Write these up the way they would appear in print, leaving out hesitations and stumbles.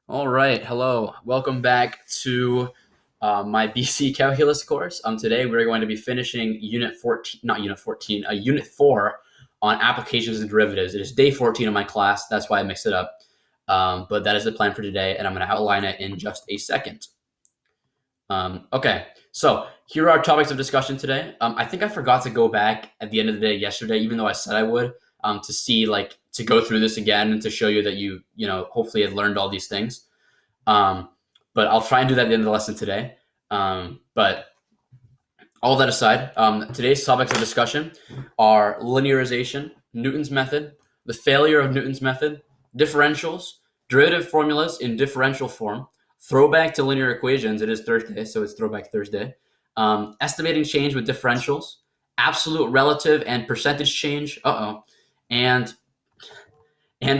All right, hello. Welcome back to my BC Calculus course. Today we're going to be finishing Unit 14, not Unit 14, Unit 4 on applications and derivatives. It is day 14 of my class. That's why I mixed it up. But that is the plan for today, and I'm going to outline it in just a second. Okay, so here are our topics of discussion today. I think I forgot to go back at the end of the day yesterday, even though I said I would, to see to go through this again and to show you that you hopefully had learned all these things. But I'll try and do that at the end of the lesson today. But all that aside, today's topics of discussion are linearization, Newton's method, the failure of Newton's method, differentials, derivative formulas in differential form, throwback to linear equations. It is Thursday, so it's Throwback Thursday. Estimating change with differentials, absolute relative and percentage change, and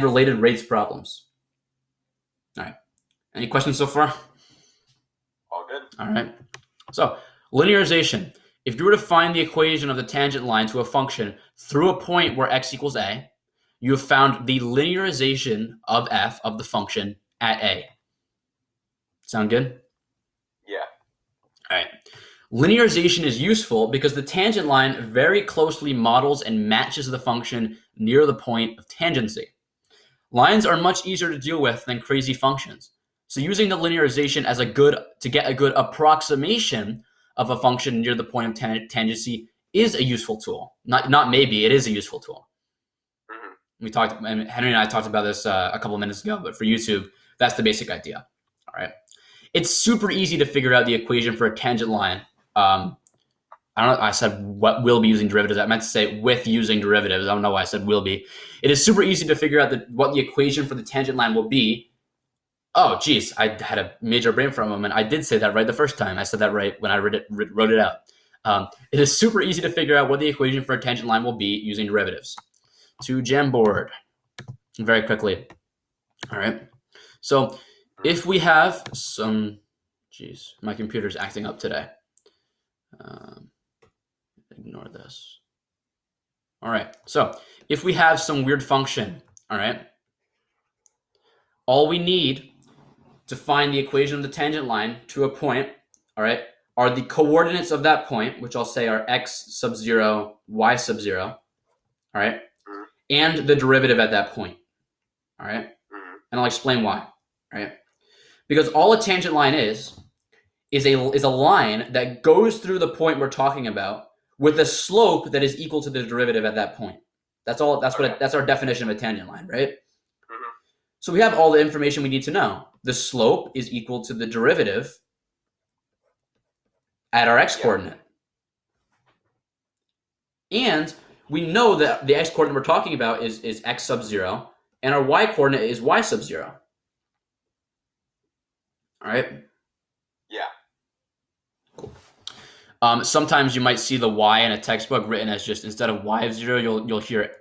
related rates problems. All right. Any questions so far? All good. All right. So linearization. If you were to find the equation of the tangent line to a function through a point where x equals a, you have found the linearization of f of the function at a. Sound good? Yeah. All right. Linearization is useful because the tangent line very closely models and matches the function near the point of tangency. Lines are much easier to deal with than crazy functions. So using the linearization to get a good approximation of a function near the point of tangency is a useful tool. Not maybe, it is a useful tool. Mm-hmm. Henry and I talked about this a couple of minutes ago, but for YouTube, that's the basic idea. All right. It's super easy to figure out the equation for a tangent line. I don't know. I said what will be using derivatives. I meant to say with using derivatives. I don't know why I said will be. It is super easy to figure out what the equation for the tangent line will be. Oh, geez, I had a major brain for a moment. I did say that right the first time. I said that right when I wrote it out. It is super easy to figure out what the equation for a tangent line will be using derivatives. To Jamboard very quickly. All right. So if we have some, geez, my computer's acting up today. Ignore this. All right. So if we have some weird function, all right, all we need to find the equation of the tangent line to a point, all right, are the coordinates of that point, which I'll say are x sub 0, y sub 0, all right, Mm-hmm. and the derivative at that point, all right, Mm-hmm. and I'll explain why, all right, because all a tangent line is a line that goes through the point we're talking about with a slope that is equal to the derivative at that point. That's all. That's our definition of a tangent line, right? Mm-hmm. So we have all the information we need to know. The slope is equal to the derivative at our x-coordinate. And we know that the x-coordinate we're talking about is x sub 0, and our y-coordinate is y sub 0. All right? Yeah. Cool. Sometimes you might see the y in a textbook written as just, instead of y of 0,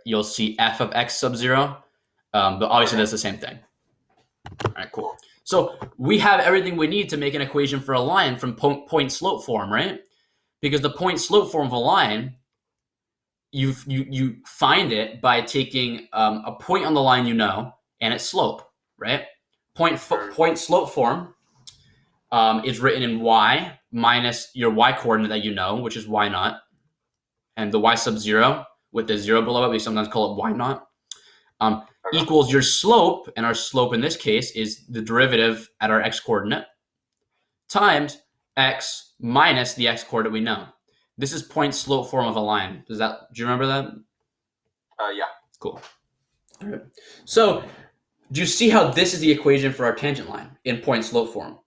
you'll see f of x sub 0. But obviously that's the same thing. All right, cool. So we have everything we need to make an equation for a line from point slope form, right? Because the point slope form of a line, you find it by taking a point on the line and its slope, right? Point slope form is written in y minus your y coordinate that you know, which is y naught, and the y sub 0 with the 0 below it, we sometimes call it y naught, equals your slope, and our slope in this case is the derivative at our x coordinate times x minus the x coordinate we know. This is point slope form of a line. Do you remember that? Yeah. Cool. All right. So do you see how this is the equation for our tangent line in point slope form?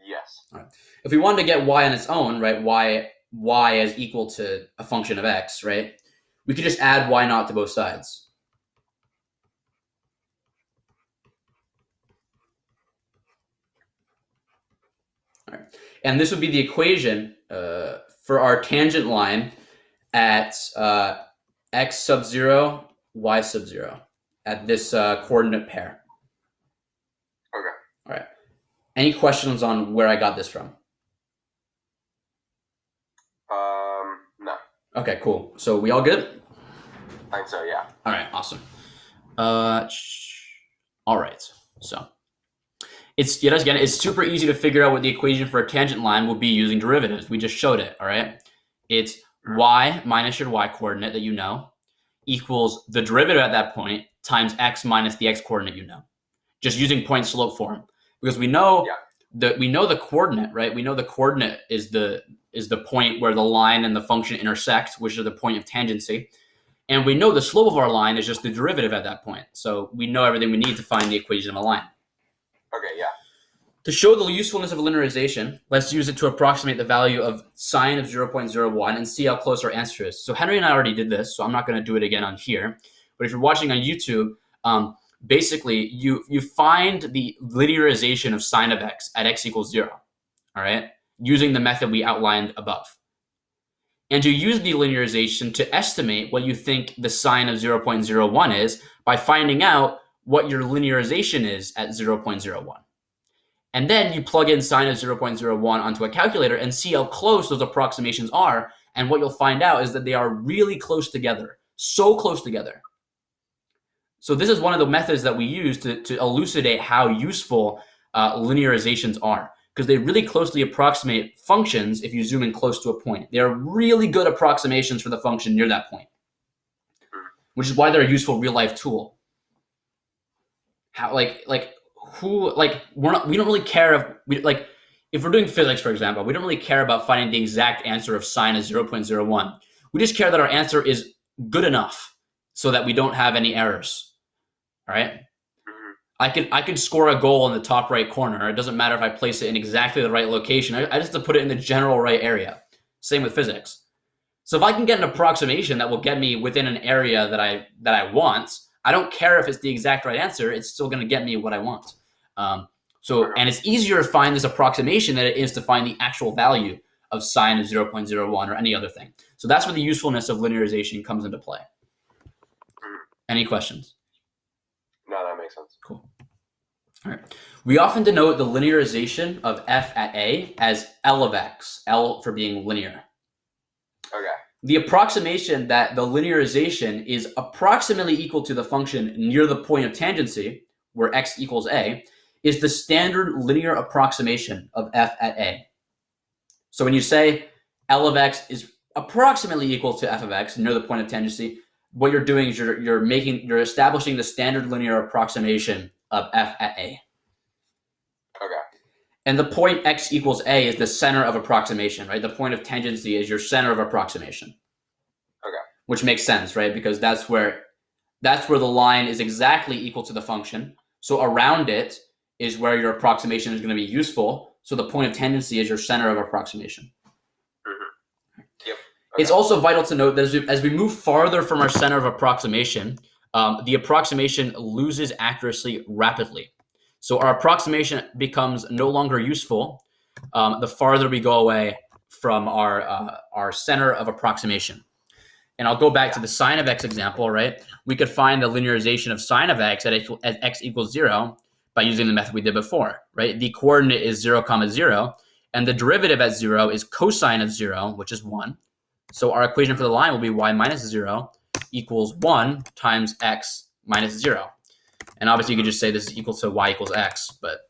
Yes. All right. If we wanted to get y on its own, right, y is equal to a function of x, right, we could just add y naught to both sides. All right. And this would be the equation for our tangent line at x sub 0, y sub 0 at this coordinate pair. Okay. All right. Any questions on where I got this from? No. Okay, cool. So we all good? I think so, yeah. All right, awesome. All right. So it's super easy to figure out what the equation for a tangent line will be using derivatives. We just showed it, all right? It's y minus your y coordinate that you know equals the derivative at that point times x minus the x coordinate you know, just using point slope form. Because we know the coordinate, right? We know the coordinate is the point where the line and the function intersect, which is the point of tangency. And we know the slope of our line is just the derivative at that point. So we know everything we need to find the equation of a line. Okay, yeah. To show the usefulness of linearization, let's use it to approximate the value of sine of 0.01 and see how close our answer is. So Henry and I already did this, so I'm not going to do it again on here. But if you're watching on YouTube, basically you find the linearization of sine of x at x equals 0, all right, using the method we outlined above. And you use the linearization to estimate what you think the sine of 0.01 is by finding out what your linearization is at 0.01. And then you plug in sine of 0.01 onto a calculator and see how close those approximations are. And what you'll find out is that they are really close together, so close together. So this is one of the methods that we use to elucidate how useful linearizations are, because they really closely approximate functions if you zoom in close to a point. They are really good approximations for the function near that point, which is why they're a useful real-life tool. How we don't really care if we're doing physics, for example, we don't really care about finding the exact answer of sine of 0.01. We just care that our answer is good enough so that we don't have any errors. All right? I can score a goal in the top right corner. It doesn't matter if I place it in exactly the right location. I just have to put it in the general right area. Same with physics. So if I can get an approximation that will get me within an area that I want, I don't care if it's the exact right answer. It's still going to get me what I want. And it's easier to find this approximation than it is to find the actual value of sine of 0.01 or any other thing. So that's where the usefulness of linearization comes into play. Any questions? No, that makes sense. Cool. All right. We often denote the linearization of f at a as L of x, L for being linear. Okay. The approximation that the linearization is approximately equal to the function near the point of tangency, where x equals a, is the standard linear approximation of f at a. So when you say L of x is approximately equal to f of x near the point of tangency, what you're doing is you're establishing the standard linear approximation of f at a. Okay. And the point x equals a is the center of approximation, right? The point of tangency is your center of approximation. Okay. Which makes sense, right? Because that's where the line is exactly equal to the function. So around it is where your approximation is going to be useful. So the point of tangency is your center of approximation. Yep. Okay. It's also vital to note that as we move farther from our center of approximation, the approximation loses accuracy rapidly. So our approximation becomes no longer useful the farther we go away from our center of approximation. And I'll go back to the sine of x example, right? We could find the linearization of sine of x at x equals 0 by using the method we did before, right? The coordinate is 0, 0, and the derivative at 0 is cosine of 0, which is 1. So our equation for the line will be y minus 0 equals 1 times x minus 0. And obviously you could just say this is equal to y equals x, but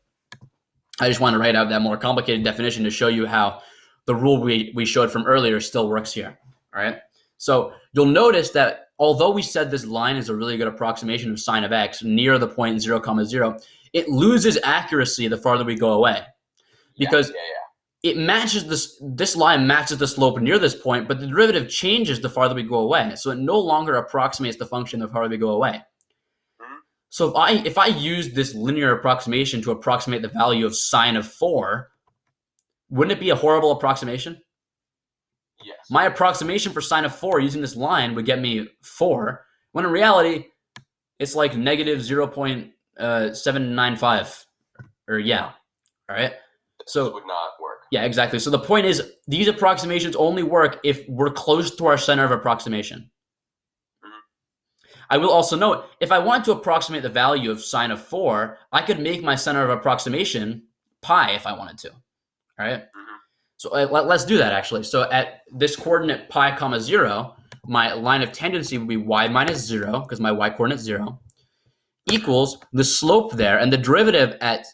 I just want to write out that more complicated definition to show you how the rule we showed from earlier still works here, all right? So you'll notice that although we said this line is a really good approximation of sine of x near the point 0, 0, it loses accuracy the farther we go away. Because it matches this line matches the slope near this point, but the derivative changes the farther we go away. So it no longer approximates the function the farther we go away. So if I use this linear approximation to approximate the value of sine of 4, wouldn't it be a horrible approximation? Yes. My approximation for sine of 4 using this line would get me 4, when in reality, it's like negative 0.795. All right? So this would not work. Yeah, exactly. So the point is, these approximations only work if we're close to our center of approximation. I will also note, if I want to approximate the value of sine of 4, I could make my center of approximation pi if I wanted to. All right? So let's do that, actually. So at this coordinate pi, 0, my line of tangency would be y minus 0, because my y coordinate is 0, equals the slope there, and the derivative at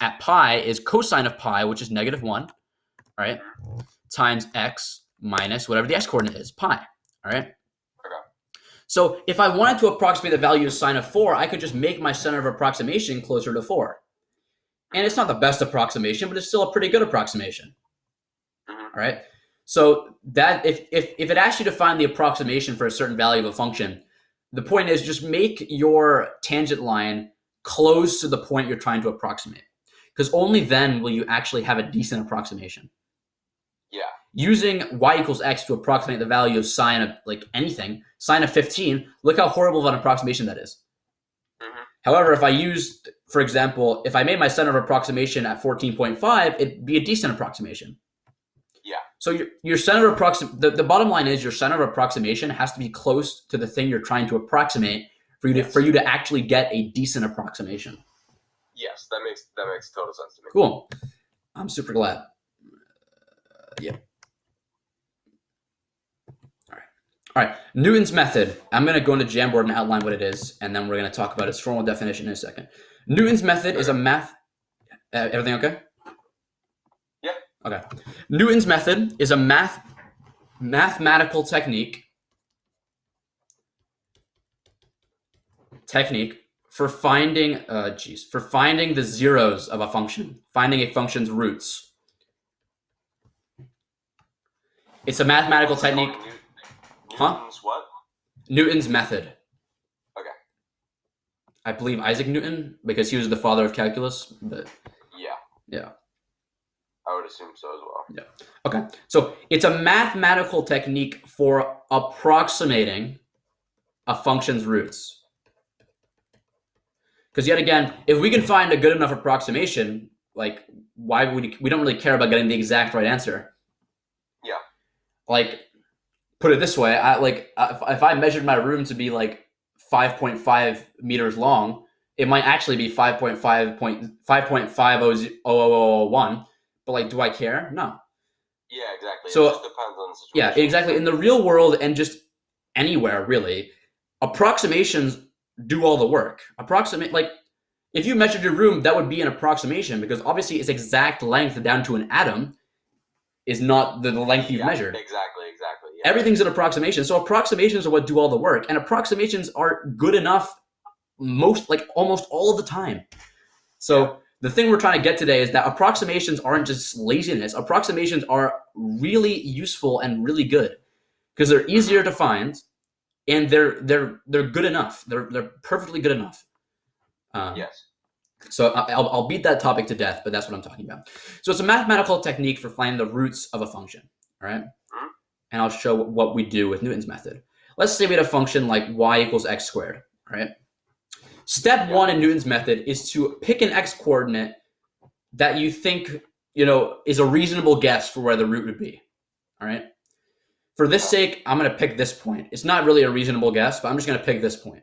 at pi is cosine of pi, which is -1, right, times x minus whatever the x-coordinate is, pi, all right? Okay. So if I wanted to approximate the value of sine of 4, I could just make my center of approximation closer to 4. And it's not the best approximation, but it's still a pretty good approximation, all right? So that if it asks you to find the approximation for a certain value of a function, the point is just make your tangent line close to the point you're trying to approximate, because only then will you actually have a decent approximation. Yeah. Using y equals x to approximate the value of sine of like anything, sine of 15, look how horrible of an approximation that is. However, if I used, for example, if I made my center of approximation at 14.5, it'd be a decent approximation. Yeah. So your center of the bottom line is your center of approximation has to be close to the thing you're trying to approximate for you to actually get a decent approximation. Yes, that makes total sense to me. Cool. I'm super glad. Yeah. All right, Newton's method. I'm going to go into Jamboard and outline what it is, and then we're going to talk about its formal definition in a second. Newton's method is a math... everything okay? Yeah. Okay. Newton's method is a mathematical technique for finding the zeros of a function, finding a function's roots. It's a mathematical technique... Newton's what? Newton's method. Okay. I believe Isaac Newton, because he was the father of calculus, but... Yeah. I would assume so as well. Yeah. Okay. So it's a mathematical technique for approximating a function's roots. Because yet again, if we can find a good enough approximation, like why would we don't really care about getting the exact right answer. Yeah. Like, put it this way, if I measured my room to be like 5.5 meters long, it might actually be 5.50001. But like, do I care? No. Yeah, exactly. So it just depends on the situation. Yeah, exactly. In the real world and just anywhere really, approximations do all the work. Like if you measured your room, that would be an approximation because obviously its exact length down to an atom is not the length you've measured. Exactly. Yeah. Everything's an approximation. So approximations are what do all the work. And approximations are good enough almost all of the time. So the thing we're trying to get today is that approximations aren't just laziness. Approximations are really useful and really good because they're easier to find and they're good enough. They're perfectly good enough. Yes. So I'll beat that topic to death, but that's what I'm talking about. So it's a mathematical technique for finding the roots of a function, all right? Mm-hmm. And I'll show what we do with Newton's method. Let's say we had a function like y equals x squared, all right? Step one in Newton's method is to pick an x-coordinate that you think, is a reasonable guess for where the root would be, all right? For this sake, I'm going to pick this point. It's not really a reasonable guess, but I'm just going to pick this point.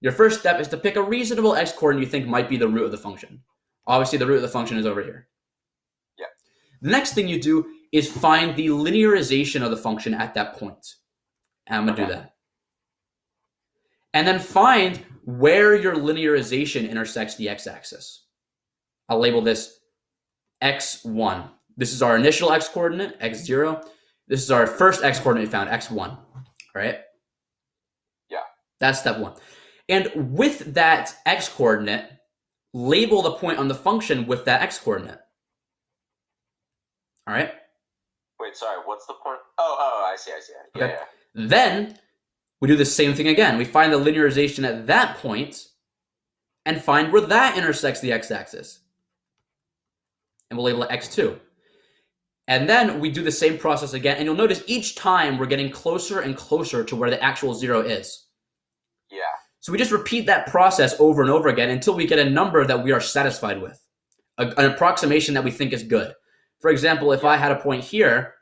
Your first step is to pick a reasonable x-coordinate you think might be the root of the function. Obviously, the root of the function is over here. Yeah. The next thing you do is find the linearization of the function at that point. And I'm going to do that. And then find where your linearization intersects the x-axis. I'll label this x1. This is our initial x-coordinate, x0. This is our first x-coordinate we found, x1. All right? Yeah. That's step one. And with that x-coordinate, label the point on the function with that x-coordinate. All right? Wait, sorry, what's the point? Oh, I see. Yeah, Okay. yeah. Then we do the same thing again. We find the linearization at that point and find where that intersects the x-axis. And we'll label it x2. And then we do the same process again. And you'll notice each time we're getting closer and closer to where the actual zero is. Yeah. So we just repeat that process over and over again until we get a number that we are satisfied with, an approximation that we think is good. For example, if I had a point here,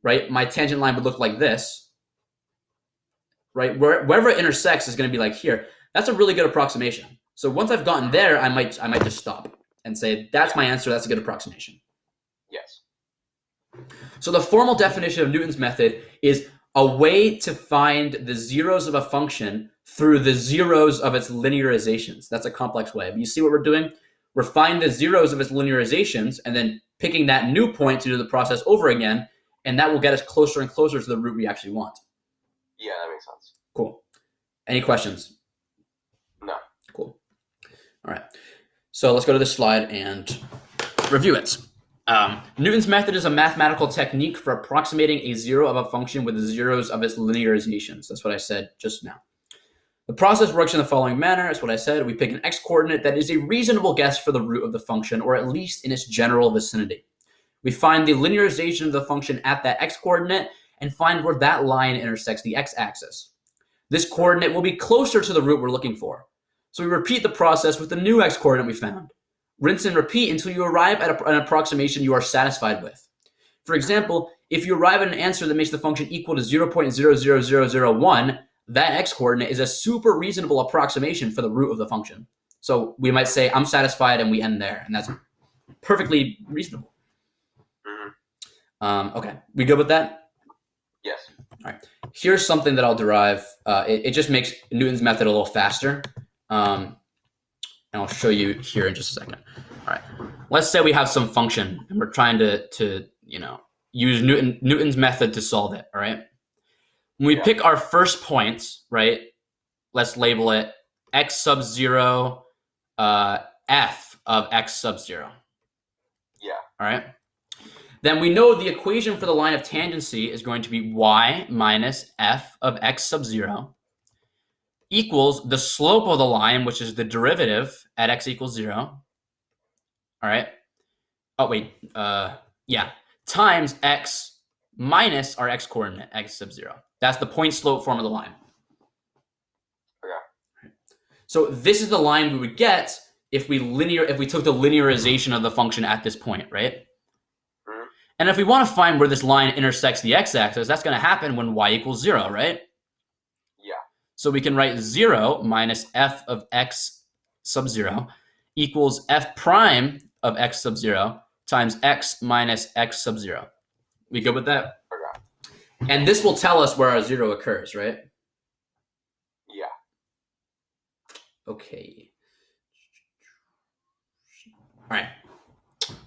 right, my tangent line would look like this, right? Wherever it intersects is going to be like here. That's a really good approximation. So once I've gotten there, I might just stop and say, that's my answer. That's a good approximation. Yes. So the formal definition of Newton's method is a way to find the zeros of a function through the zeros of its linearizations. That's a complex way. But you see what we're doing? We're finding the zeros of its linearizations and then picking that new point to do the process over again, and that will get us closer and closer to the root we actually want. Yeah, that makes sense. Cool. Any questions? No. Cool. All right. So let's go to this slide and review it. Newton's method is a mathematical technique for approximating a zero of a function with the zeros of its linearizations. That's what I said just now. The process works in the following manner. That's what I said. We pick an x-coordinate that is a reasonable guess for the root of the function, or at least in its general vicinity. We find the linearization of the function at that x-coordinate and find where that line intersects the x-axis. This coordinate will be closer to the root we're looking for. So we repeat the process with the new x-coordinate we found. Rinse and repeat until you arrive at an approximation you are satisfied with. For example, if you arrive at an answer that makes the function equal to 0.00001, that x-coordinate is a super reasonable approximation for the root of the function. So we might say, I'm satisfied, and we end there. And that's perfectly reasonable. Okay, we good with that? Yes. All right. Here's something that I'll derive. It just makes Newton's method a little faster. And I'll show you here in just a second. All right. Let's say we have some function, and we're trying to use Newton's method to solve it, all right? When we pick our first point, right, let's label it x sub 0 f of x sub 0. Yeah. All right? Then we know the equation for the line of tangency is going to be y minus f of x sub 0 equals the slope of the line, which is the derivative at x equals 0. All right? Oh, wait. Yeah. Times x minus our x-coordinate, x sub 0. That's the point slope form of the line. Okay. So this is the line we would get if we took the linearization of the function at this point, right? Mm-hmm. And if we want to find where this line intersects the x-axis, that's going to happen when y equals 0, right? Yeah. So we can write 0 minus f of x sub 0 equals f prime of x sub 0 times x minus x sub 0. We good with that? Okay. And this will tell us where our 0 occurs, right? Yeah. Okay. All right.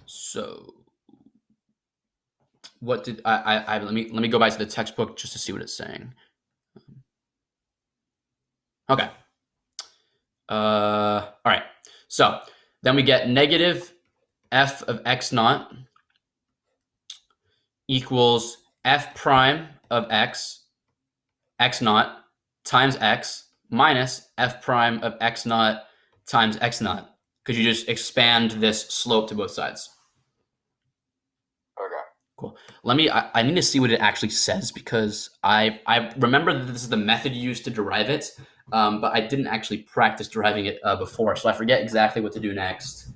So what did I let me go back to the textbook just to see what it's saying. Okay. All right. So then we get negative f of x naught equals f prime of x naught times x minus f prime of x naught times x naught, because you just expand this slope to both sides. Okay. Cool. I need to see what it actually says, because I remember that this is the method used to derive it, but I didn't actually practice deriving it before, so I forget exactly what to do next.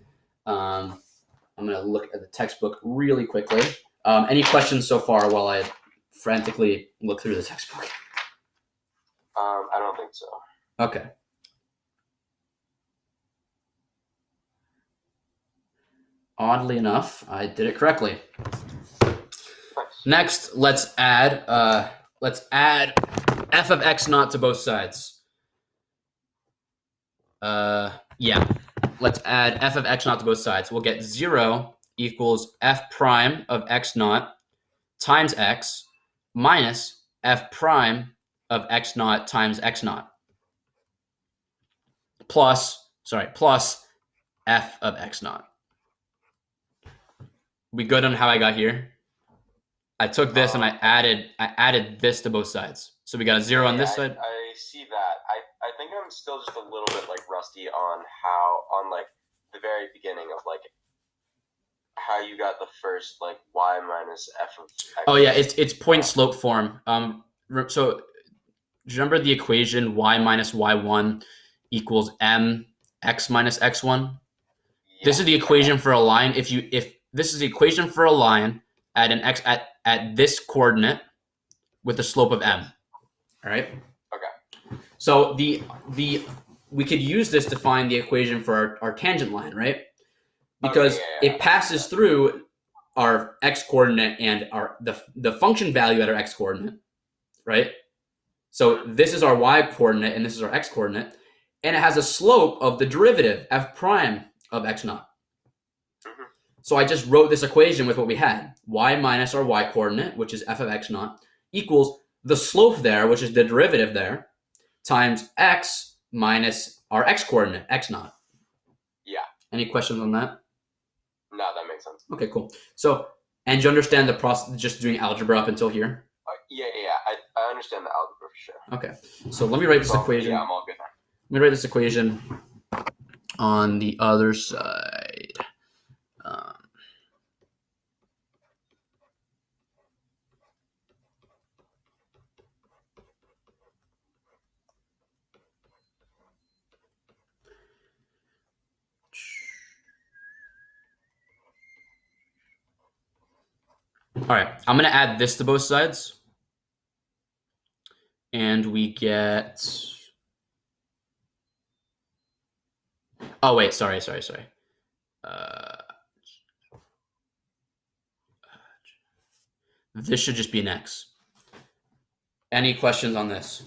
I'm going to look at the textbook really quickly. Any questions so far while I frantically look through the textbook? I don't think so. Okay. Oddly enough, I did it correctly. Nice. Next, let's add f of x naught to both sides. Yeah. Let's add f of x naught to both sides. We'll get 0 equals f prime of x naught times x minus f prime of x naught times x naught plus f of x naught. We good on how I got here? I took this and I added this to both sides. So we got a 0 on this side. I see that. I think I'm still just a little bit like rusty on like the very beginning of like how you got the first like y minus f of x. Oh yeah, it's point slope form. So do you remember the equation y minus y1 equals m x minus x1? Yeah. This is the equation for a line. If this is the equation for a line at an x at this coordinate with the slope of m. All right. Okay. So we could use this to find the equation for our tangent line, right? Because it passes through our x coordinate and the function value at our x coordinate, right? So this is our y coordinate and this is our x coordinate, and it has a slope of the derivative f prime of x naught. Mhm. So I just wrote this equation with what we had. Y minus our y coordinate, which is f of x naught, equals the slope there, which is the derivative there, times x minus our x coordinate, x naught. Yeah. Any questions on that? No, that makes sense. Okay, cool. So, and you understand the process, just doing algebra up until here? Yeah. I understand the algebra for sure. Okay, so let me write this equation. Yeah, I'm all good now. Let me write this equation on the other side. All right, I'm going to add this to both sides. And we get... Oh, wait, sorry. This should just be an x. Any questions on this?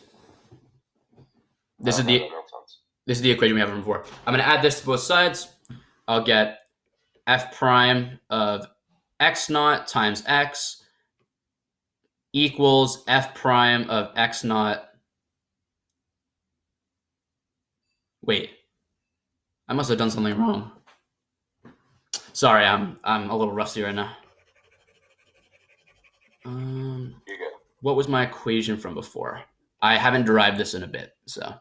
This is the equation we have from before. I'm going to add this to both sides. I'll get f prime of x naught times x equals f prime of x naught. Wait, I must have done something wrong. Sorry, I'm a little rusty right now. You're good. What was my equation from before? I haven't derived this in a bit, so.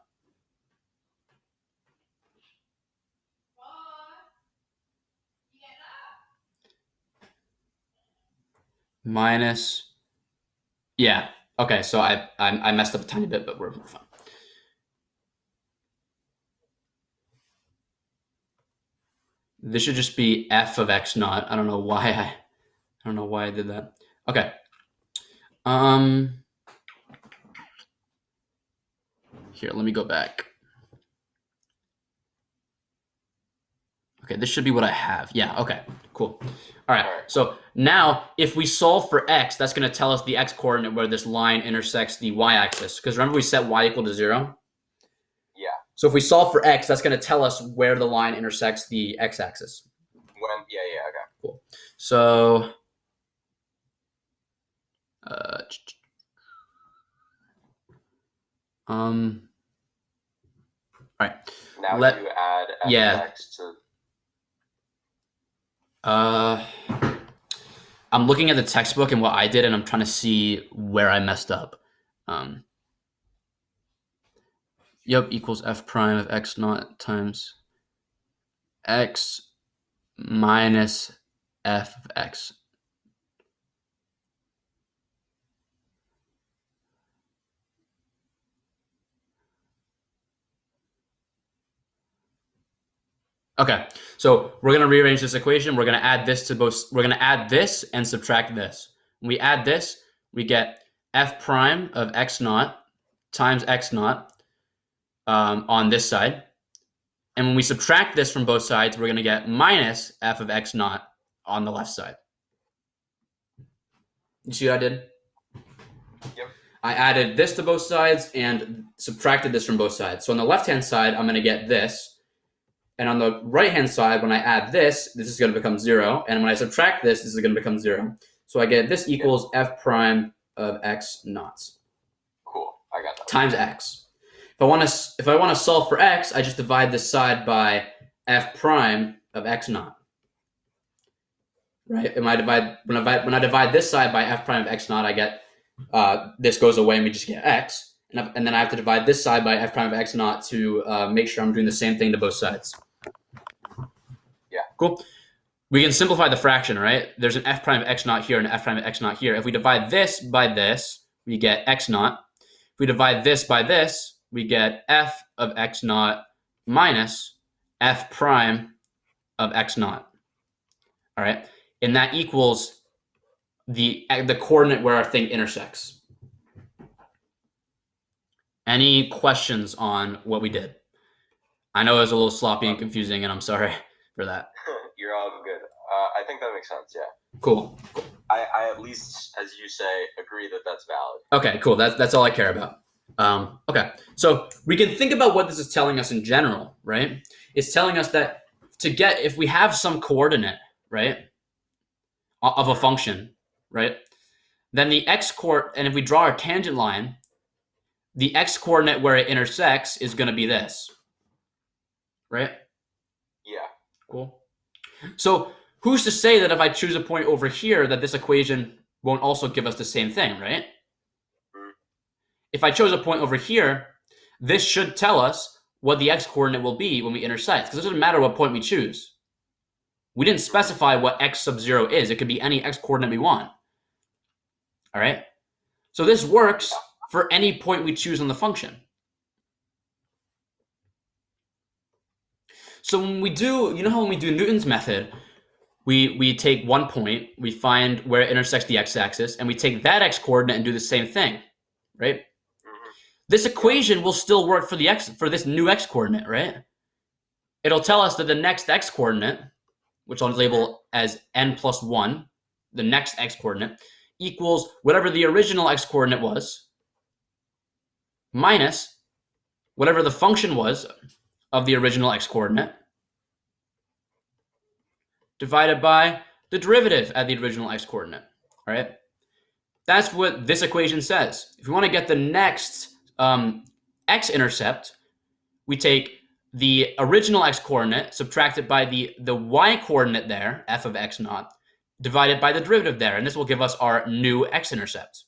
Minus, yeah. Okay, so I messed up a tiny bit, but we're fine. This should just be f of x naught. I don't know why I did that. Okay. Here, let me go back. Okay, this should be what I have. Yeah, okay, cool. All right, so now if we solve for x, that's going to tell us the x coordinate where this line intersects the y-axis. Because remember we set y equal to 0? Yeah. So if we solve for x, that's going to tell us where the line intersects the x-axis. Yeah, okay. Cool. So... all right. Now you add f of x to... I'm looking at the textbook and what I did, and I'm trying to see where I messed up. Yep, equals f prime of x naught times x minus f of x. Okay, so we're gonna rearrange this equation. We're gonna add this to both. We're gonna add this and subtract this. When we add this, we get f prime of x naught times x naught on this side. And when we subtract this from both sides, we're gonna get minus f of x naught on the left side. You see what I did? Yep. I added this to both sides and subtracted this from both sides. So on the left-hand side, I'm gonna get this. And on the right-hand side, when I add this is going to become 0. And when I subtract this is going to become 0. So I get this equals f prime of x naught. Cool, I got that. Times x. If I want to solve for x, I just divide this side by f prime of x naught. Right? And when I divide this side by f prime of x naught, I get this goes away and we just get x. And then I have to divide this side by f prime of x naught to make sure I'm doing the same thing to both sides. Yeah. Cool. We can simplify the fraction, right? There's an f prime of x naught here and an f prime of x naught here. If we divide this by this, we get x naught. If we divide this by this, we get f of x naught minus f prime of x naught. All right? And that equals the coordinate where our thing intersects. Any questions on what we did? I know it was a little sloppy and confusing, and I'm sorry for that. You're all good. I think that makes sense, yeah. Cool. I at least, as you say, agree that that's valid. Okay, cool. That's all I care about. Okay, so we can think about what this is telling us in general, right? It's telling us that if we have some coordinate, right, of a function, right, then the and if we draw our tangent line, the x coordinate where it intersects is going to be this, right? Yeah. Cool. So who's to say that if I choose a point over here that this equation won't also give us the same thing, right? If I chose a point over here, this should tell us what the x coordinate will be when we intersect, because it doesn't matter what point we choose. We didn't specify what x sub 0 is. It could be any x coordinate we want. All right? So this works for any point we choose on the function. So when we do, you know how when we do Newton's method, we take one point, we find where it intersects the x-axis, and we take that x coordinate and do the same thing, right? This equation will still work for this new x coordinate, right? It'll tell us that the next x coordinate, which I'll label as n plus 1, the next x coordinate, equals whatever the original x coordinate was, minus whatever the function was of the original x coordinate, divided by the derivative at the original x coordinate, all right? That's what this equation says. If we want to get the next x-intercept, we take the original x-coordinate, subtract it by the y-coordinate there, f of x naught, divided by the derivative there, and this will give us our new x-intercept.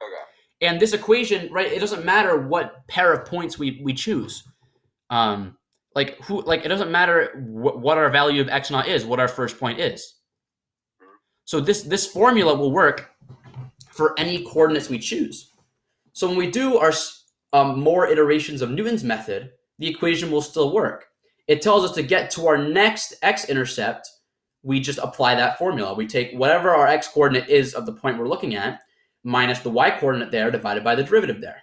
Okay. And this equation, right, it doesn't matter what pair of points we choose. It doesn't matter what our value of x naught is, what our first point is. So this formula will work for any coordinates we choose. So when we do our more iterations of Newton's method, the equation will still work. It tells us to get to our next x-intercept, we just apply that formula. We take whatever our x-coordinate is of the point we're looking at, minus the y-coordinate there, divided by the derivative there.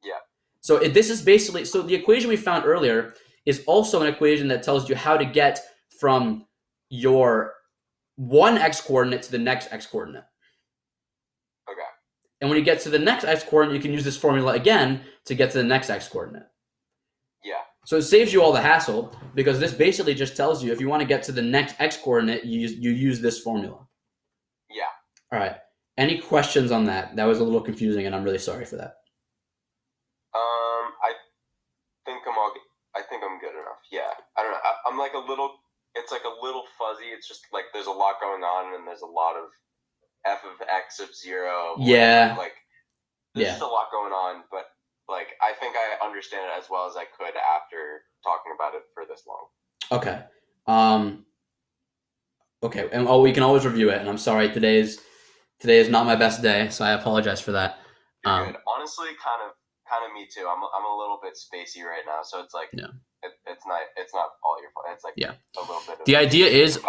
Yeah. So this is basically, so the equation we found earlier is also an equation that tells you how to get from your one x-coordinate to the next x-coordinate. Okay. And when you get to the next x-coordinate, you can use this formula again to get to the next x-coordinate. Yeah. So it saves you all the hassle, because this basically just tells you if you want to get to the next x-coordinate, you use this formula. Yeah. All right. Any questions on that? That was a little confusing, and I'm really sorry for that. I think I'm good enough. Yeah. I don't know. I'm like it's like a little fuzzy. It's just like there's a lot going on, and there's a lot of f of x of 0. Yeah. There's just a lot going on, but I think I understand it as well as I could after talking about it for this long. Okay. Okay, and we can always review it. And I'm sorry, today is not my best day, so I apologize for that. Good. Honestly, kind of me too. I'm a little bit spacey right now, so it's like it's not all your fault. It's like a little bit. The idea is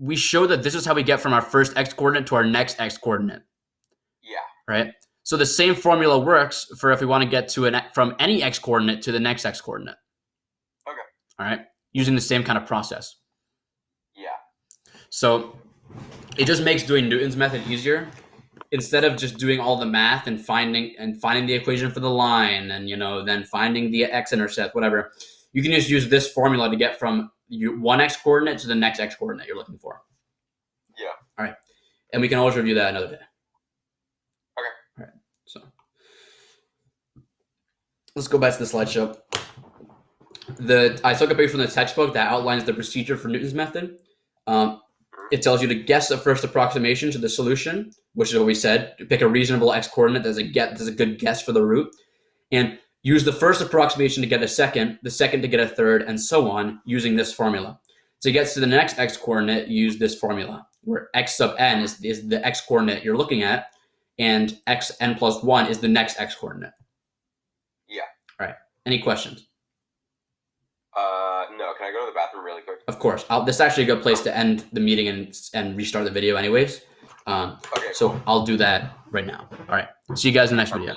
we show that this is how we get from our first x coordinate to our next x coordinate. Yeah. Right. So the same formula works for if we want to get from any x coordinate to the next x coordinate. Okay. All right. Using the same kind of process. Yeah. So it just makes doing Newton's method easier. Instead of just doing all the math and finding the equation for the line and then finding the x-intercept, whatever, you can just use this formula to get from one x coordinate to the next x coordinate you're looking for. Yeah. All right. And we can always review that another day. Okay. All right. So let's go back to the slideshow. I took a picture from the textbook that outlines the procedure for Newton's method. It tells you to guess the first approximation to the solution, which is what we said. Pick a reasonable x-coordinate that's a good guess for the root, and use the first approximation to get a second, the second to get a third, and so on, using this formula. To get to the next x-coordinate, use this formula, where x sub n is the x-coordinate you're looking at, and xn plus 1 is the next x-coordinate. Yeah. All right. Any questions? No. Can I go to the bathroom really quick? Of course. This is actually a good place to end the meeting and restart the video anyways. Okay. So I'll do that right now. All right. See you guys in the next video.